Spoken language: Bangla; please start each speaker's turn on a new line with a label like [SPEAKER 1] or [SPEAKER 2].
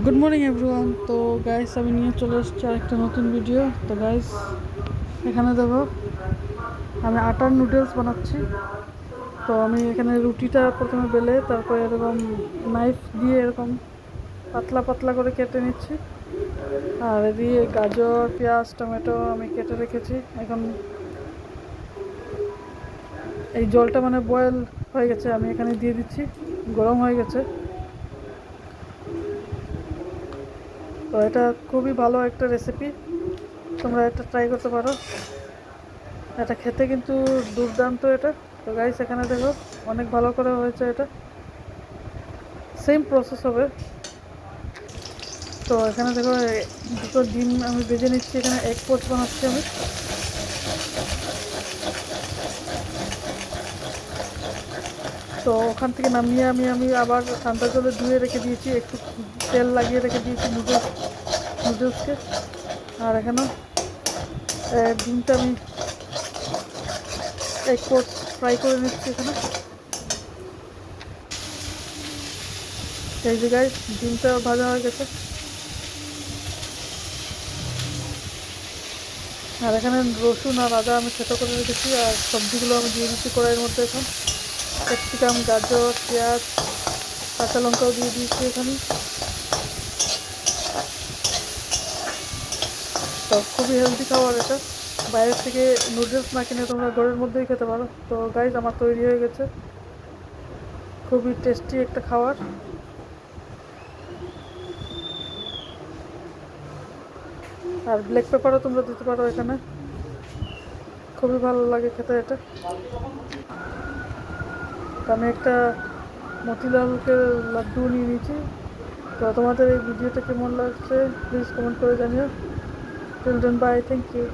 [SPEAKER 1] Good morning everyone. তো গাইস আমি নিয়ে চলে এসেছি আরেকটা নতুন ভিডিও। তো গাইস এখানে দেখো আমি আটার নুডলস বানাচ্ছি। তো আমি এখানে রুটিটা প্রথমে বেলে তারপরে এরকম নাইফ দিয়ে এরকম পাতলা পাতলা করে কেটে নিচ্ছি। আর এদিকে গাজর, পেঁয়াজ, টমেটো আমি কেটে রেখেছি। এখন এই জলটা মানে বয়েল হয়ে গেছে, আমি এখানে দিয়ে দিচ্ছি, গরম হয়ে গেছে। তো এটা খুবই ভালো একটা রেসিপি, তোমরা এটা ট্রাই করতে পারো। এটা খেতে কিন্তু দুর্দান্ত এটা। তো গাইস এখানে দেখো অনেক ভালো করে হয়েছে, এটা সেম প্রসেস হবে। তো এখানে দেখো দুটো ডিম আমি ভেজে নিচ্ছি, এখানে এগ পোচ বানাচ্ছি আমি। তো ওখান থেকে নামিয়ে আমি আবার ঠান্ডা জলে ধুয়ে রেখে দিয়েছি, একটু তেল লাগিয়ে রেখে দিয়েছি নুডলসকে। আর এখানেও ডিমটা আমি এগ পোচ ফ্রাই করে নিচ্ছি এখানে। এই যে গাইস ডিমটা ভাজা হয়ে গেছে। আর এখানে রসুন আর আদা আমি থেতো করে রেখেছি, আর সবজিগুলো আমি দিয়ে দিচ্ছি কড়াইয়ের মধ্যে। এখন ক্যাপসিকাম, গাজর, পেঁয়াজ, কাঁচা লঙ্কাও দিয়ে দিয়েছি এখানে। তো খুবই হেলদি খাবার এটা, বাইরের থেকে নুডলস না কিনে তোমরা ঘরের মধ্যেই খেতে পারো। তো গাইজ আমার তৈরি হয়ে গেছে, খুবই টেস্টি একটা খাবার। আর ব্ল্যাক পেপারও তোমরা দিতে পারো এখানে, খুবই ভালো লাগে খেতে এটা। তো আমি একটা মতিলালকে লাড্ডু নিয়ে নিয়েছি। তো তোমাদের এই ভিডিওটা কেমন লাগছে প্লিজ কমেন্ট করে জানিও। Till then bye, thank you.